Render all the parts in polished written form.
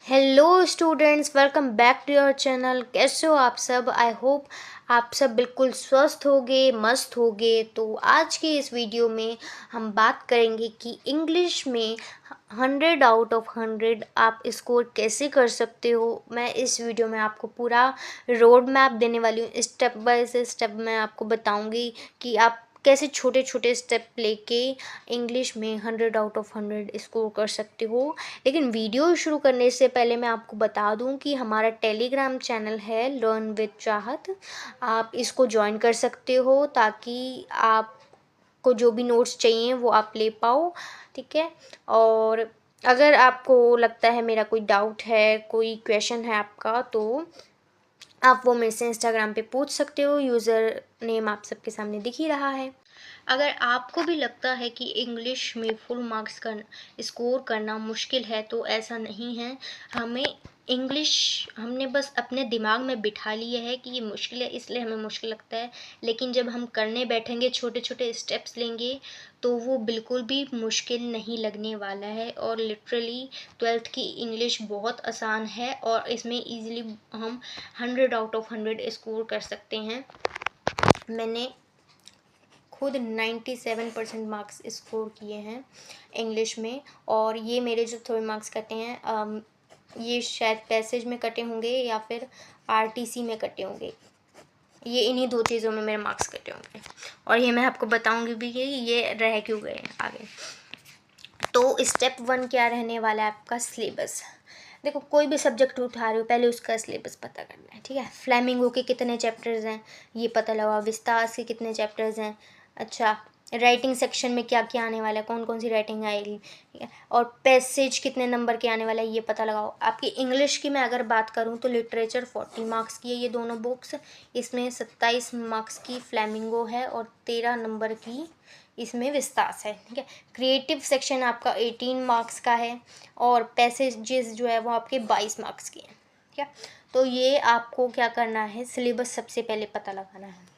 Hello students, welcome back to your channel. कैसे हो आप सब? आई होप आप सब बिल्कुल स्वस्थ होगे, मस्त होगे। तो आज के इस वीडियो में हम बात करेंगे कि इंग्लिश में 100 आउट ऑफ 100 आप स्कोर कैसे कर सकते हो। मैं इस वीडियो में आपको पूरा रोड मैप देने वाली हूँ। स्टेप बाय स्टेप मैं आपको बताऊँगी कि आप कैसे छोटे छोटे स्टेप लेके इंग्लिश में 100 आउट ऑफ 100 स्कोर कर सकते हो। लेकिन वीडियो शुरू करने से पहले मैं आपको बता दूं कि हमारा टेलीग्राम चैनल है लर्न विद चाहत। आप इसको ज्वाइन कर सकते हो ताकि आपको जो भी नोट्स चाहिए वो आप ले पाओ। ठीक है। और अगर आपको लगता है मेरा कोई डाउट है, कोई क्वेश्चन है आपका, तो आप वो मेरे से इंस्टाग्राम पे पूछ सकते हो। यूज़र नेम आप सबके सामने दिख ही रहा है। अगर आपको भी लगता है कि इंग्लिश में फुल मार्क्स स्कोर करना मुश्किल है, तो ऐसा नहीं है। हमें इंग्लिश हमने बस अपने दिमाग में बिठा लिया है कि ये मुश्किल है, इसलिए हमें मुश्किल लगता है। लेकिन जब हम करने बैठेंगे, छोटे छोटे स्टेप्स लेंगे, तो वो बिल्कुल भी मुश्किल नहीं लगने वाला है। और लिटरली 12th की इंग्लिश बहुत आसान है और इसमें इजीली हम 100 आउट ऑफ 100 स्कोर कर सकते हैं। मैंने खुद 97% मार्क्स स्कोर किए हैं इंग्लिश में। और ये मेरे जो थोड़े मार्क्स कटे हैं, ये शायद पैसेज में कटे होंगे या फिर आरटीसी में कटे होंगे। ये इन्हीं दो चीज़ों में मेरे मार्क्स कटे होंगे। और ये मैं आपको बताऊंगी भी कि ये रह क्यों गए आगे। तो स्टेप 1 क्या रहने वाला है आपका? सिलेबस। देखो, कोई भी सब्जेक्ट उठा रहे हो, पहले उसका सिलेबस पता करना है। ठीक है। फ्लेमिंगो के कितने चैप्टर्स हैं ये पता लगाओ। विस्तास के कितने चैप्टर्स हैं। अच्छा, राइटिंग सेक्शन में क्या क्या आने वाला है, कौन कौन सी राइटिंग आएगी। ठीक है। और पैसेज कितने नंबर के आने वाला है ये पता लगाओ। आपकी इंग्लिश की मैं अगर बात करूँ तो लिटरेचर 40 मार्क्स की है ये दोनों बुक्स। इसमें 27 मार्क्स की फ्लेमिंगो है और 13 नंबर की इसमें विस्तास है। ठीक है। क्रिएटिव सेक्शन आपका 18 मार्क्स का है और पैसेजेस जो है वो आपके 22 मार्क्स के हैं। ठीक है। तो ये आपको क्या करना है, सिलेबस सबसे पहले पता लगाना है।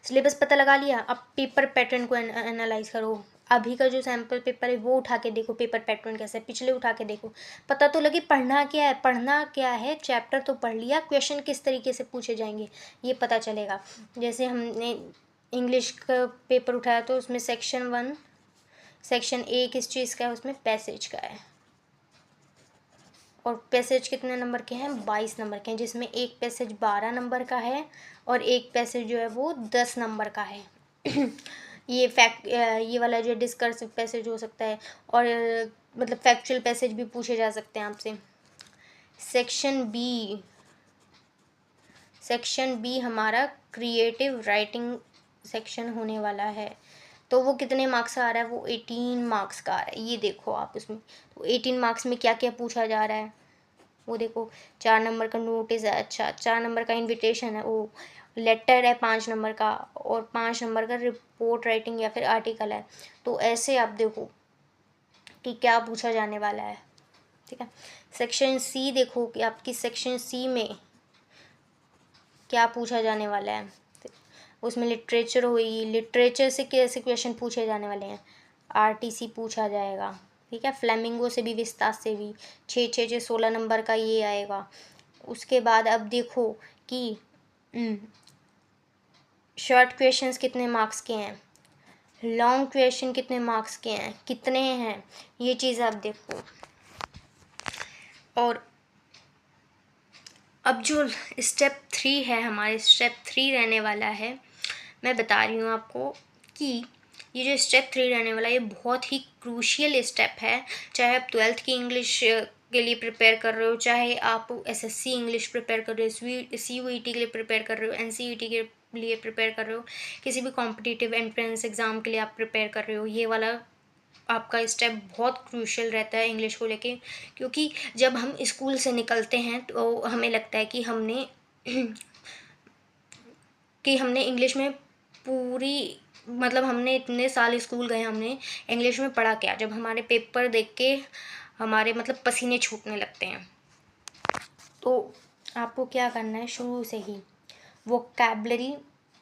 सिलेबस पता लगा लिया, अब पेपर पैटर्न को एनालाइज करो। अभी का जो सैम्पल पेपर है वो उठा के देखो, पेपर पैटर्न कैसा है, पिछले उठा के देखो, पता तो लगे पढ़ना क्या है। पढ़ना क्या है, चैप्टर तो पढ़ लिया, क्वेश्चन किस तरीके से पूछे जाएंगे ये पता चलेगा। जैसे हमने इंग्लिश का पेपर उठाया तो उसमें सेक्शन 1 सेक्शन ए किस चीज़ का है, उसमें पैसेज का है। और पैसेज कितने नंबर के हैं? 22 नंबर के हैं, जिसमें एक पैसेज 12 नंबर का है और एक पैसेज जो है वो 10 नंबर का है। ये वाला जो डिस्कर्सिव पैसेज हो सकता है और मतलब फैक्चुअल पैसेज भी पूछे जा सकते हैं आपसे। सेक्शन बी हमारा क्रिएटिव राइटिंग सेक्शन होने वाला है। तो वो कितने मार्क्स का आ रहा है? वो 18 मार्क्स का आ रहा है। ये देखो आप उसमें, तो 18 मार्क्स में क्या क्या पूछा जा रहा है वो देखो। 4 नंबर का नोटिस है, अच्छा 4 नंबर का इनविटेशन है, वो लेटर है 5 नंबर का, और 5 नंबर का रिपोर्ट राइटिंग या फिर आर्टिकल है। तो ऐसे आप देखो कि क्या पूछा जाने वाला है। ठीक है। सेक्शन सी देखो कि आपकी सेक्शन सी में क्या पूछा जाने वाला है। उसमें लिटरेचर हुई, लिटरेचर से कैसे क्वेश्चन पूछे जाने वाले हैं। आरटीसी पूछा जाएगा। ठीक है। फ्लेमिंगो से भी, विस्तास से भी 16 नंबर का ये आएगा। उसके बाद अब देखो कि शॉर्ट क्वेश्चंस कितने मार्क्स के हैं, लॉन्ग क्वेश्चन कितने मार्क्स के हैं, कितने हैं, ये चीज़ आप देखो। और अब जो स्टेप 3 है, हमारे स्टेप 3 रहने वाला है, मैं बता रही हूँ आपको कि ये जो स्टेप 3 रहने वाला है ये बहुत ही क्रूशियल स्टेप है। चाहे आप 12th की इंग्लिश के लिए प्रिपेयर कर रहे हो, चाहे आप एसएससी इंग्लिश प्रिपेयर कर रहे हो, सीयूईटी के लिए प्रिपेयर कर रहे हो, एनसीईटी के लिए प्रिपेयर कर रहे हो, किसी भी कॉम्पिटिटिव एंट्रेंस एग्ज़ाम के लिए आप प्रिपेयर कर रहे हो, ये वाला आपका स्टेप बहुत क्रूशियल रहता है इंग्लिश को लेके। क्योंकि जब हम स्कूल से निकलते हैं तो हमें लगता है कि हमने इंग्लिश में पूरी, मतलब हमने इतने साल स्कूल गए, हमने इंग्लिश में पढ़ा क्या, जब हमारे पेपर देख के हमारे मतलब पसीने छूटने लगते हैं। तो आपको क्या करना है, शुरू से ही वोकैबलरी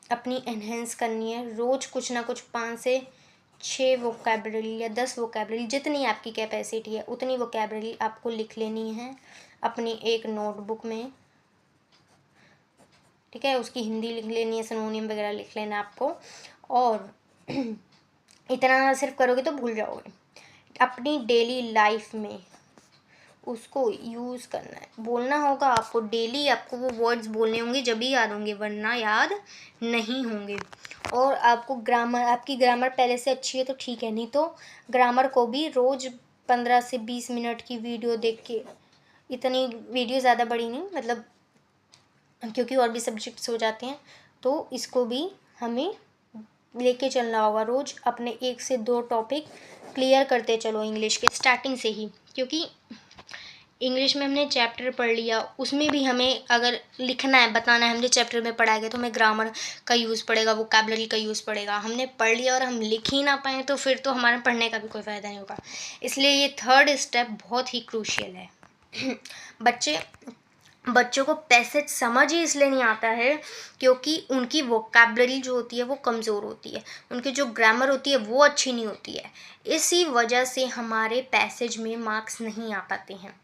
अपनी एनहेंस करनी है। रोज़ कुछ ना कुछ 5 से 6 वोकैबलरी या 10 वोकैबलरी, जितनी आपकी कैपेसिटी है उतनी वोकैबलरी आपको लिख लेनी है अपनी एक नोटबुक में, ठीक है। उसकी हिंदी लिख लेनी है, सिनोनिम वगैरह लिख लेना है आपको, और इतना सिर्फ करोगे तो भूल जाओगे। अपनी डेली लाइफ में उसको यूज़ करना है, बोलना होगा आपको डेली, आपको वो वर्ड्स बोलने होंगे जब ही याद होंगे, वरना याद नहीं होंगे। और आपको ग्रामर, आपकी ग्रामर पहले से अच्छी है तो ठीक है, नहीं तो ग्रामर को भी रोज़ 15 से 20 मिनट की वीडियो देख के, इतनी वीडियो ज़्यादा बड़ी नहीं, मतलब क्योंकि और भी सब्जेक्ट्स हो जाते हैं, तो इसको भी हमें लेके चलना होगा। रोज़ अपने 1 से 2 टॉपिक क्लियर करते चलो इंग्लिश के स्टार्टिंग से ही, क्योंकि इंग्लिश में हमने चैप्टर पढ़ लिया, उसमें भी हमें अगर लिखना है, बताना है हमने चैप्टर में पढ़ा गया, तो हमें ग्रामर का यूज़ पड़ेगा, वोकैबलरी का यूज़ पड़ेगा। हमने पढ़ लिया और हम लिख ही ना पाएँ तो फिर तो हमारे पढ़ने का भी कोई फ़ायदा नहीं होगा। इसलिए ये 3rd स्टेप बहुत ही क्रूशियल है। बच्चों को पैसेज समझ ही इसलिए नहीं आता है क्योंकि उनकी वोकैबलरी जो होती है वो कमज़ोर होती है, उनकी जो ग्रामर होती है वो अच्छी नहीं होती है। इसी वजह से हमारे पैसेज में मार्क्स नहीं आ पाते हैं।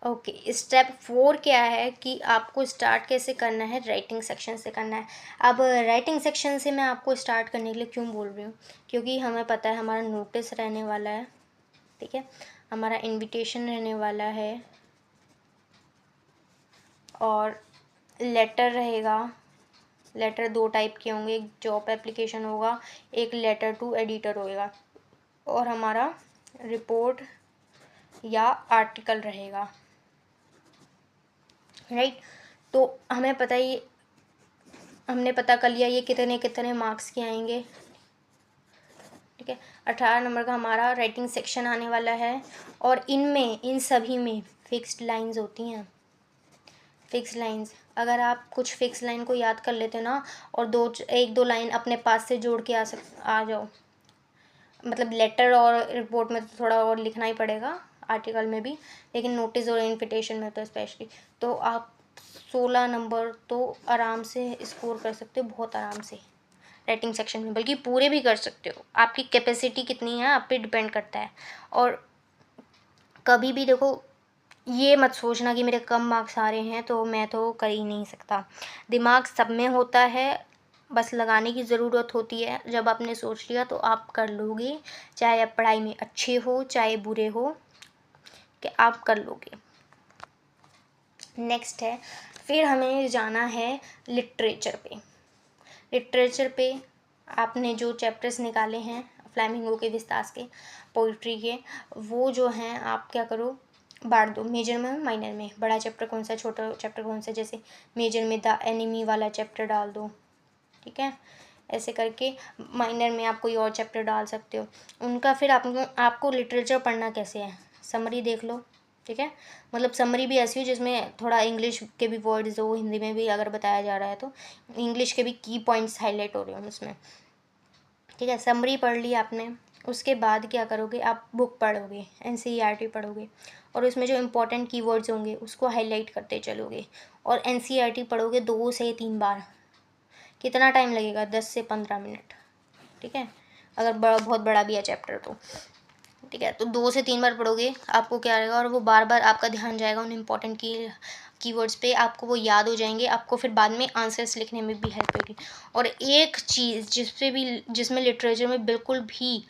ओके, स्टेप 4 क्या है कि आपको स्टार्ट कैसे करना है, राइटिंग सेक्शन से करना है। अब राइटिंग सेक्शन से मैं आपको स्टार्ट करने के लिए क्यों बोल रही हूँ, क्योंकि हमें पता है हमारा नोटिस रहने वाला है, ठीक है, हमारा इनविटेशन रहने वाला है, और लेटर रहेगा। लेटर 2 टाइप के होंगे, एक जॉब एप्लीकेशन होगा, एक लेटर टू एडिटर होएगा, और हमारा रिपोर्ट या आर्टिकल रहेगा, राइट। तो हमें पता ही, हमने पता कर लिया ये कितने कितने मार्क्स के आएंगे, ठीक है। 18 नंबर का हमारा राइटिंग सेक्शन आने वाला है, और इनमें, इन सभी में फिक्स्ड लाइंस होती हैं। फिक्स लाइंस, अगर आप कुछ फिक्स लाइन को याद कर लेते ना, और 1-2 लाइन अपने पास से जोड़ के आ जाओ, मतलब लेटर और रिपोर्ट में तो थोड़ा और लिखना ही पड़ेगा, आर्टिकल में भी, लेकिन नोटिस और इन्विटेशन में तो स्पेशली, तो आप 16 नंबर तो आराम से स्कोर कर सकते हो, बहुत आराम से राइटिंग सेक्शन में, बल्कि पूरे भी कर सकते हो। आपकी कैपेसिटी कितनी है आप पे डिपेंड करता है। और कभी भी देखो, ये मत सोचना कि मेरे कम मार्क्स आ रहे हैं तो मैं तो कर ही नहीं सकता। दिमाग सब में होता है, बस लगाने की ज़रूरत होती है। जब आपने सोच लिया तो आप कर लोगे, चाहे आप पढ़ाई में अच्छे हो चाहे बुरे हो, कि आप कर लोगे। नेक्स्ट है, फिर हमें जाना है लिटरेचर पे। लिटरेचर पे आपने जो चैप्टर्स निकाले हैं फ्लेमिंगो के, विस्तास के, पोइट्री के, वो जो हैं आप क्या करो, बांट दो मेजर में माइनर में। बड़ा चैप्टर कौन सा, छोटा चैप्टर कौन सा, जैसे मेजर में द एनिमी वाला चैप्टर डाल दो, ठीक है। ऐसे करके माइनर में आप कोई और चैप्टर डाल सकते हो उनका। फिर आपको लिटरेचर पढ़ना कैसे है, समरी देख लो, ठीक है। मतलब समरी भी ऐसी हो जिसमें थोड़ा इंग्लिश के भी वर्ड्स हो, हिंदी में भी अगर बताया जा रहा है तो इंग्लिश के भी की पॉइंट्स हाईलाइट हो रहे हो उसमें, ठीक है। समरी पढ़ ली आपने, उसके बाद क्या करोगे, आप बुक पढ़ोगे, एनसीईआरटी पढ़ोगे, और उसमें जो इम्पोर्टेंट कीवर्ड्स होंगे उसको हाईलाइट करते चलोगे, और एनसीईआरटी पढ़ोगे 2 से 3 बार। कितना टाइम लगेगा, 10 से 15 मिनट, ठीक है, अगर बहुत बड़ा भी है चैप्टर तो, ठीक है। तो 2 से 3 बार पढ़ोगे, आपको क्या रहेगा, और वो बार बार आपका ध्यान जाएगा उन इम्पोर्टेंट कीवर्ड्स पे, आपको वो याद हो जाएंगे, आपको फिर बाद में आंसर्स लिखने में भी हेल्प होगी। और एक चीज़ जिसमें लिटरेचर में बिल्कुल भी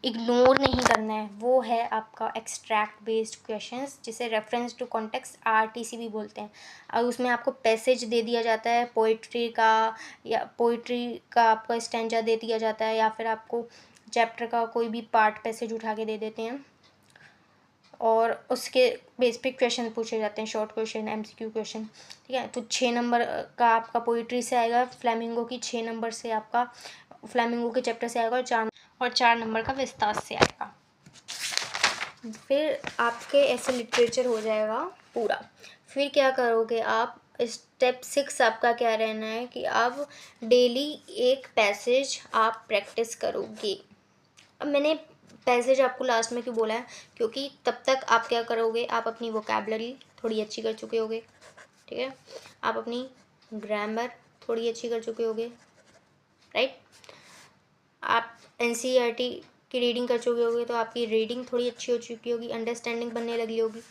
इग्नोर नहीं करना है, वो है आपका एक्सट्रैक्ट बेस्ड क्वेश्चंस, जिसे रेफरेंस टू कॉन्टेक्स्ट आरटीसी भी बोलते हैं। और उसमें आपको पैसेज दे दिया जाता है पोइट्री का, या पोइट्री का आपका स्टैंजा दे दिया जाता है, या फिर आपको चैप्टर का कोई भी पार्ट पैसेज उठा के दे देते हैं, और उसके बेस पे क्वेश्चन पूछे जाते हैं, शॉर्ट क्वेश्चन, एमसीक्यू क्वेश्चन, ठीक है। तो 6 नंबर का आपका पोइट्री से आएगा, फ्लेमिंगो की 6 नंबर से आपका फ्लेमिंगो के चैप्टर से आएगा, और 4 नंबर का विस्तास से आएगा। फिर आपके ऐसे लिटरेचर हो जाएगा पूरा। फिर क्या करोगे आप, स्टेप 6 आपका क्या रहना है कि आप डेली एक पैसेज आप प्रैक्टिस करोगे। अब मैंने पैसेज आपको लास्ट में क्यों बोला है, क्योंकि तब तक आप क्या करोगे, आप अपनी वोकैबलरी थोड़ी अच्छी कर चुके होगे, ठीक है, आप अपनी ग्रामर थोड़ी अच्छी कर चुके होगे, राइट। आप एनसीईआरटी की रीडिंग कर चुके होगे तो आपकी रीडिंग थोड़ी अच्छी हो चुकी होगी, अंडरस्टैंडिंग बनने लगी होगी।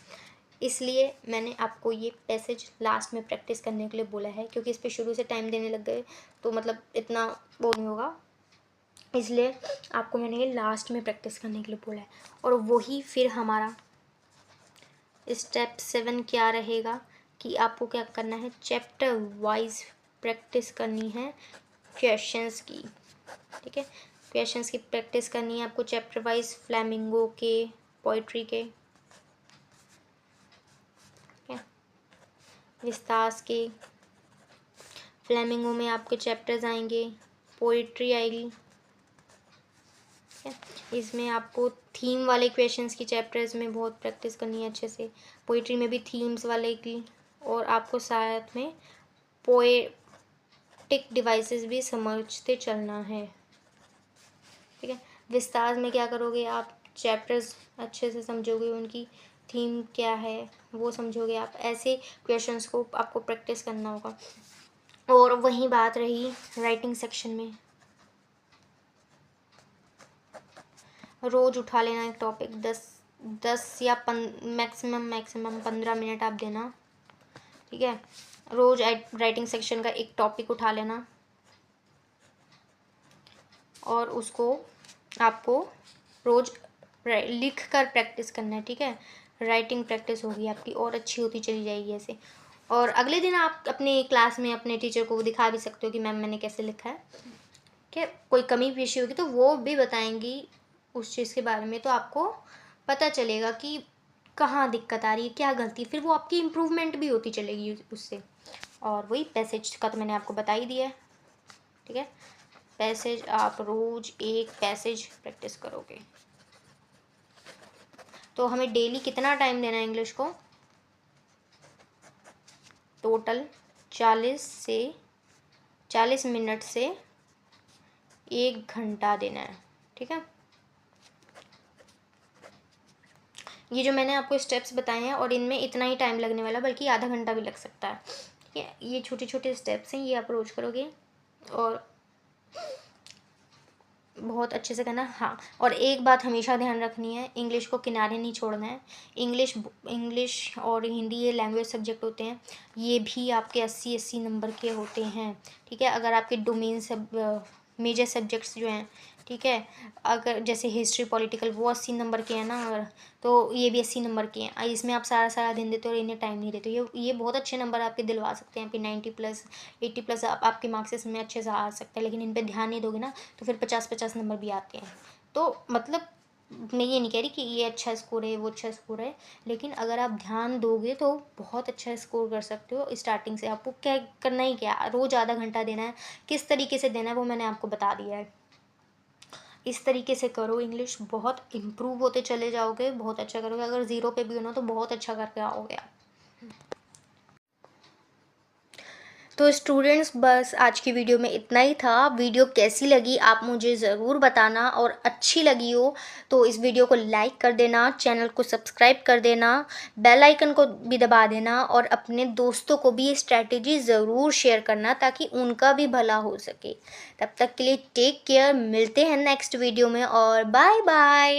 इसलिए मैंने आपको ये पैसेज लास्ट में प्रैक्टिस करने के लिए बोला है, क्योंकि इस पर शुरू से टाइम देने लग गए तो मतलब इतना वो नहीं होगा, इसलिए आपको मैंने ये लास्ट में प्रैक्टिस करने के लिए बोला है। और वही फिर हमारा स्टेप 7 क्या रहेगा कि आपको क्या करना है, चैप्टर वाइज प्रैक्टिस करनी है क्वेश्चंस की, ठीक है। क्वेश्चंस की प्रैक्टिस करनी है आपको चैप्टर वाइज, फ्लैमिंगो के, पोइट्री के, विस्तास के। फ्लैमिंगो में आपके चैप्टर्स आएंगे, पोइट्री आएगी, ठीक है। इसमें आपको थीम वाले क्वेश्चंस की चैप्टर्स में बहुत प्रैक्टिस करनी है अच्छे से, पोइट्री में भी थीम्स वाले की, और आपको साथ में पोएटिक डिवाइसेस भी समझते चलना है, ठीक है। विस्तार में क्या करोगे आप, चैप्टर्स अच्छे से समझोगे, उनकी थीम क्या है वो समझोगे आप, ऐसे क्वेश्चंस को आपको प्रैक्टिस करना होगा। और वही बात रही राइटिंग सेक्शन में, रोज़ उठा लेना एक टॉपिक, 10 या मैक्सिमम 15 मिनट आप देना, ठीक है। रोज़ राइटिंग सेक्शन का एक टॉपिक उठा लेना और उसको आपको रोज़ लिख कर प्रैक्टिस करना है, ठीक है। राइटिंग प्रैक्टिस होगी आपकी और अच्छी होती चली जाएगी ऐसे। और अगले दिन आप अपने क्लास में अपने टीचर को दिखा भी सकते हो कि मैम मैंने कैसे लिखा है, ठीक है। कोई कमी पेशी होगी तो वो भी बताएंगी उस चीज़ के बारे में, तो आपको पता चलेगा कि कहाँ दिक्कत आ रही है, क्या गलती, फिर वो आपकी इम्प्रूवमेंट भी होती चलेगी उससे। और वही पैसेज का तो मैंने आपको बता ही दिया है, ठीक है। पैसेज आप रोज़ एक पैसेज प्रैक्टिस करोगे तो हमें डेली कितना टाइम देना है इंग्लिश को, टोटल 40 मिनट से 1 घंटा देना है, ठीक है। ये जो मैंने आपको स्टेप्स बताए हैं और इनमें इतना ही टाइम लगने वाला, बल्कि आधा घंटा भी लग सकता है, ठीक है। ये छोटे छोटे स्टेप्स हैं, ये आप रोज करोगे और बहुत अच्छे से करना। हाँ, और एक बात हमेशा ध्यान रखनी है, इंग्लिश को किनारे नहीं छोड़ना है। इंग्लिश और हिंदी ये लैंग्वेज सब्जेक्ट होते हैं, ये भी आपके 80 नंबर के होते हैं, ठीक है। अगर आपके डोमेन मेजर सब्जेक्ट्स जो हैं, ठीक है, अगर जैसे हिस्ट्री पॉलिटिकल वो 80 नंबर के हैं ना, अगर तो ये भी 80 नंबर के हैं। इसमें आप सारा दिन देते हो और इन्हें टाइम नहीं देते, ये बहुत अच्छे नंबर आपके दिलवा सकते हैं, आपके 90+, 80+ आपके मार्क्स इसमें अच्छे से आ सकते हैं। लेकिन इन पर ध्यान नहीं दोगे ना तो फिर 50 नंबर भी आते हैं। तो मतलब मैं ये नहीं कह रही कि ये अच्छा स्कोर है वो अच्छा स्कोर है, लेकिन अगर आप ध्यान दोगे तो बहुत अच्छा स्कोर कर सकते हो। स्टार्टिंग से आपको क्या करना ही, क्या रोज़ आधा घंटा देना है, किस तरीके से देना है वो मैंने आपको बता दिया है। इस तरीके से करो, इंग्लिश बहुत इम्प्रूव होते चले जाओगे, बहुत अच्छा करोगे। अगर 0 पे भी हो ना तो बहुत अच्छा करके आओगे आप। तो स्टूडेंट्स बस आज की वीडियो में इतना ही था। वीडियो कैसी लगी आप मुझे ज़रूर बताना, और अच्छी लगी हो तो इस वीडियो को लाइक कर देना, चैनल को सब्सक्राइब कर देना, बेल आइकन को भी दबा देना, और अपने दोस्तों को भी ये स्ट्रैटेजी ज़रूर शेयर करना ताकि उनका भी भला हो सके। तब तक के लिए टेक केयर, मिलते हैं नेक्स्ट वीडियो में, और बाय बाय।